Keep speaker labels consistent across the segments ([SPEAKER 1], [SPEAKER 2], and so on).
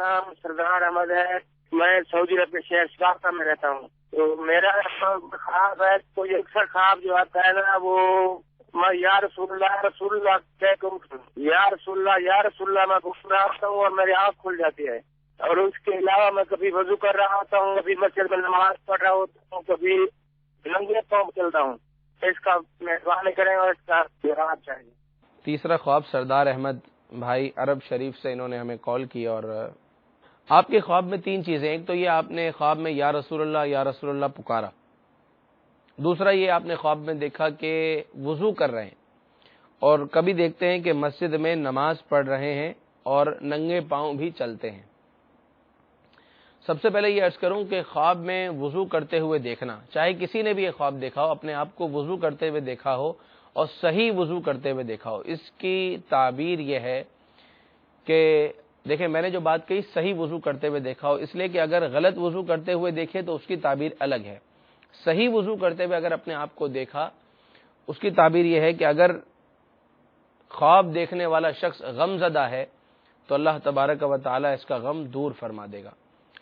[SPEAKER 1] नाम सरदार अहमद है। मैं सऊदी अरब के शहर शारजा में रहता हूँ। तो मेरा ख्वाब है, कोई अक्सर ख्वाब जो आता है ना, वो मैं या रसूलुल्लाह कह के उठूं, या रसूलुल्लाह मैं गुनगुना होता हूँ और मेरी आँख खुल जाती है। और उसके अलावा मैं कभी वजू कर रहा होता हूँ, कभी मस्जिद में नमाज पढ़ रहा होता हूँ, कभी नंगे पाँव चलता हूँ। इसका मेहरबानी करें और इसका जवाब चाहिए।
[SPEAKER 2] तीसरा ख्वाब सरदार अहमद भाई अरब शरीफ से इन्होंने हमें कॉल की, और आपके ख्वाब में 3 चीज़ें। एक तो ये आपने ख्वाब में या रसूलुल्लाह पुकारा। दूसरा ये आपने ख्वाब में देखा कि वज़ू कर रहे हैं, और कभी देखते हैं कि मस्जिद में नमाज पढ़ रहे हैं और नंगे पाँव भी चलते हैं। सबसे पहले ये अर्ज़ करूं कि ख्वाब में वज़ू करते हुए देखना, चाहे किसी ने भी ये ख्वाब देखा हो, अपने आप को वज़ू करते हुए देखा हो और सही वज़ू करते हुए देखा हो, इसकी ताबीर यह है कि देखें, मैंने जो बात कही सही वज़ू करते हुए देखा हो, इसलिए कि अगर गलत वज़ू करते हुए देखे तो उसकी ताबीर अलग है। सही वज़ू करते हुए अगर अपने आप को देखा, उसकी ताबीर यह है कि अगर ख्वाब देखने वाला शख्स गमज़दा है तो अल्लाह तबारक व तआला इसका गम दूर फरमा देगा।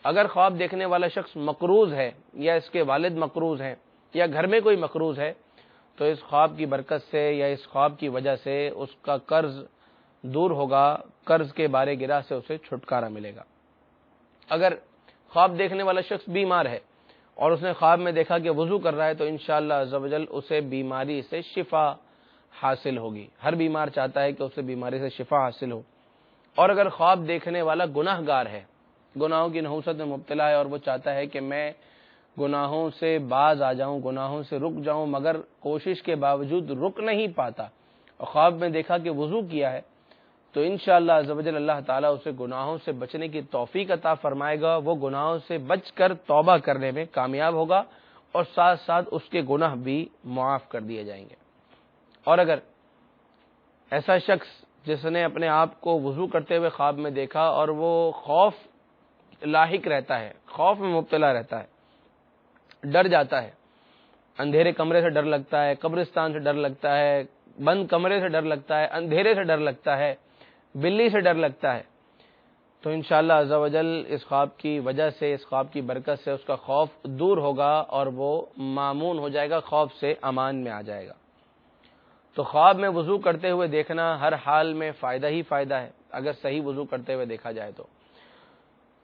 [SPEAKER 2] अगर ख्वाब देखने वाला शख्स मकरूज़ है, या इसके वालिद मकरूज़ हैं, या घर में कोई मकरूज़ है, तो इस ख्वाब की बरकत से या इस ख्वाब की वजह से उसका कर्ज दूर होगा, कर्ज के बारे गिरा से उसे छुटकारा मिलेगा। अगर ख्वाब देखने वाला शख्स बीमार है और उसने ख्वाब में देखा कि वज़ू कर रहा है, तो इंशाअल्लाह अज़्ज़ व जल उसे बीमारी से शिफा हासिल होगी। हर बीमार चाहता है कि उसे बीमारी से शिफा हासिल हो। और अगर ख्वाब देखने वाला गुनाहगार है, गुनाहों की नहुसत में मुब्तला है, और वो चाहता है कि मैं गुनाहों से बाज आ जाऊं, गुनाहों से रुक जाऊं, मगर कोशिश के बावजूद रुक नहीं पाता, और ख्वाब में देखा कि वज़ू किया है, तो इंशाअल्लाह अज़्ज़ व जल अल्लाह ताला उसे गुनाहों से बचने की तौफीक अता फरमाएगा। वो गुनाहों से बचकर तौबा करने में कामयाब होगा, और साथ साथ उसके गुनाह भी मुआफ़ कर दिए जाएंगे। और अगर ऐसा शख्स जिसने अपने आप को वज़ू करते हुए ख्वाब में देखा और वो खौफ लाहिक रहता है, खौफ में मुब्तला रहता है, डर जाता है, अंधेरे कमरे से डर लगता है, कब्रिस्तान से डर लगता है, बंद कमरे से डर लगता है, अंधेरे से डर लगता है, बिल्ली से डर लगता है, तो इंशाअल्लाह अज़्ज़ व जल इस ख्वाब की वजह से, इस ख्वाब की बरकत से उसका खौफ दूर होगा और वो मामून हो जाएगा, खौफ से अमान में आ जाएगा। तो ख्वाब में वज़ू करते हुए देखना हर हाल में फ़ायदा ही फ़ायदा है, अगर सही वज़ू करते हुए देखा जाए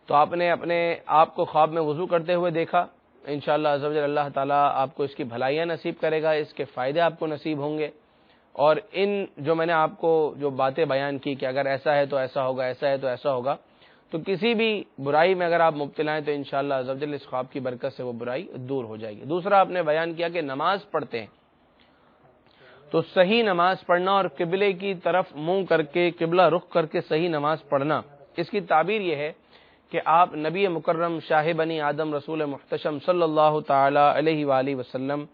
[SPEAKER 2] तो आपने अपने आप को ख्वाब में वज़ू करते हुए देखा, इंशाअल्लाह अज़्ज़ व जल अल्लाह ताला आपको इसकी भलाइयाँ नसीब करेगा, इसके फ़ायदे आपको नसीब होंगे। और इन जो मैंने आपको जो बातें बयान की कि अगर ऐसा है तो ऐसा होगा, ऐसा है तो ऐसा होगा, तो किसी भी बुराई में अगर आप मुब्तला हैं तो इंशाअल्लाह अज़्ज़ व जल इस ख्वाब की बरकत से वो बुराई दूर हो जाएगी। दूसरा, आपने बयान किया कि नमाज पढ़ते हैं तो सही नमाज पढ़ना और किबले की तरफ मुंह करके, किबला रुख करके सही नमाज पढ़ना, इसकी ताबीर यह है कि आप नबी मुकर्रम शाह बनी आदम रसूल मुहतशम सल्लल्लाहु ताला अलैहि वाली वसल्लम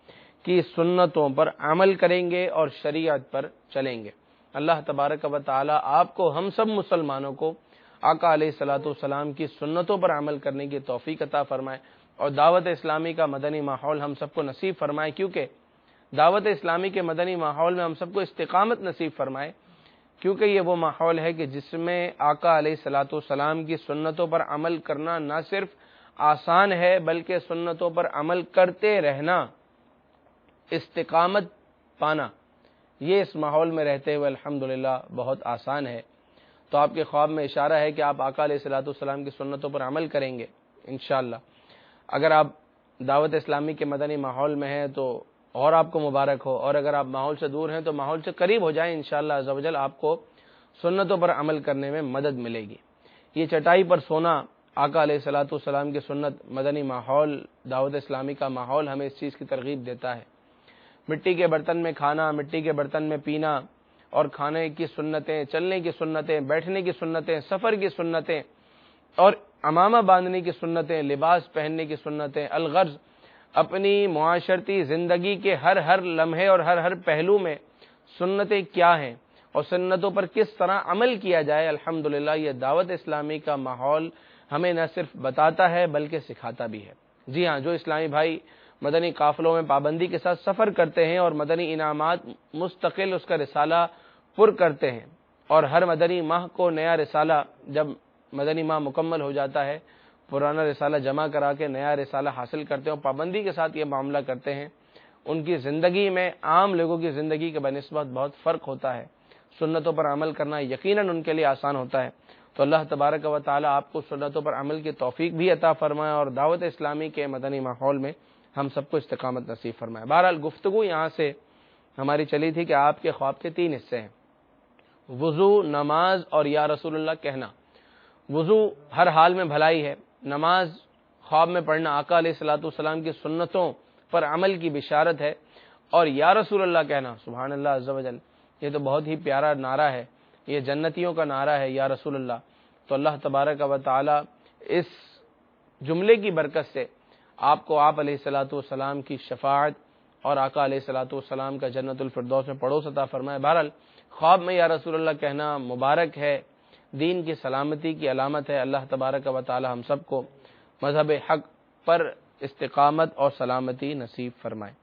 [SPEAKER 2] की सुन्नतों पर अमल करेंगे और शरीयत पर चलेंगे। अल्लाह तबारक व ताला आपको, हम सब मुसलमानों को आका अलैहिस्सलातु वस्सलाम की सुन्नतों पर अमल करने की तौफीक अता फरमाए, और दावत इस्लामी का मदनी माहौल हम सबको नसीब फरमाए, क्योंकि दावत इस्लामी के मदनी माहौल में हम सबको इस्तिकामत नसीब फरमाए, क्योंकि ये वो माहौल है कि जिसमें आका अलैहिस्सलातु वस्सलाम की सुन्नतों पर अमल करना न सिर्फ आसान है, बल्कि सुन्नतों पर अमल करते रहना, इस्तिकामत पाना, ये इस माहौल में रहते हुए अल्हम्दुलिल्लाह बहुत आसान है। तो आपके ख्वाब में इशारा है कि आप आका अलैहिस्सलातु वस्सलाम की सुन्नतों पर अमल करेंगे इंशाअल्लाह। अगर आप दावत इस्लामी के मदनी माहौल में हैं तो और आपको मुबारक हो, और अगर आप माहौल से दूर हैं तो माहौल से करीब हो जाएं, इंशाअल्लाह अज़्ज़ व जल आपको सुन्नतों पर अमल करने में मदद मिलेगी। ये चटाई पर सोना, आका अलैहिस्सलातु वस्सलाम की सुन्नत, मदनी माहौल, दावत इस्लामी का माहौल हमें इस चीज़ की तरगीब देता है। मिट्टी के बर्तन में खाना, मिट्टी के बर्तन में पीना, और खाने की सुन्नतें, चलने की सुन्नतें, बैठने की सुन्नतें, सफ़र की सुन्नतें, और अमामा बांधने की सुन्नतें, लिबास पहनने की सुन्नतें, अलगर्ज अपनी मुआशरती ज़िंदगी के हर हर लम्हे और हर हर पहलू में सुन्नतें क्या हैं और सुन्नतों पर किस तरह अमल किया जाए। अल्हम्दुलिल्लाह ये दावत इस्लामी का माहौल हमें न सिर्फ बताता है बल्कि सिखाता भी है। जी हाँ, जो इस्लामी भाई मदनी काफ़िलों में पाबंदी के साथ सफ़र करते हैं और मदनी इनामात मुस्तकिल उसका रिसाला पुर करते हैं, और हर मदनी माह को नया रिसाला जब مدنی ماہ مکمل ہو جاتا ہے، پرانا رسالہ جمع کرا کے نیا رسالہ حاصل کرتے ہیں اور پابندی کے ساتھ یہ معاملہ کرتے ہیں، ان کی زندگی میں عام لوگوں کی زندگی کے بنسبت بہت فرق ہوتا ہے، سنتوں پر عمل کرنا یقیناً ان کے لیے آسان ہوتا ہے۔ تو اللہ تبارک و تعالی آپ کو سنتوں پر عمل کی توفیق بھی عطا فرمائے اور دعوت اسلامی کے مدنی ماحول میں ہم سب کو استقامت نصیب فرمائے۔ بہرحال گفتگو یہاں سے ہماری چلی تھی کہ آپ کے خواب کے 3 حصے ہیں، وضو، نماز اور یا رسول اللہ کہنا۔ وضو ہر حال میں بھلائی ہے، نماز خواب میں پڑھنا آقا علیہ الصلوۃ والسلام کی سنتوں پر عمل کی بشارت ہے، اور یا رسول اللہ کہنا، سبحان اللہ عز و جل، یہ تو بہت ہی پیارا نعرہ ہے، یہ جنتیوں کا نعرہ ہے یا رسول اللہ۔ تو اللہ تبارک و تعالی اس جملے کی برکت سے آپ کو آپ علیہ الصلوۃ والسلام کی شفاعت اور آقا علیہ الصلوۃ والسلام کا جنت الفردوس میں پڑوس عطا فرمائے۔ بہرحال خواب میں یا رسول اللہ کہنا مبارک ہے، دین کی سلامتی کی علامت ہے۔ اللہ تبارک و تعالی ہم سب کو مذہب حق پر استقامت اور سلامتی نصیب فرمائے۔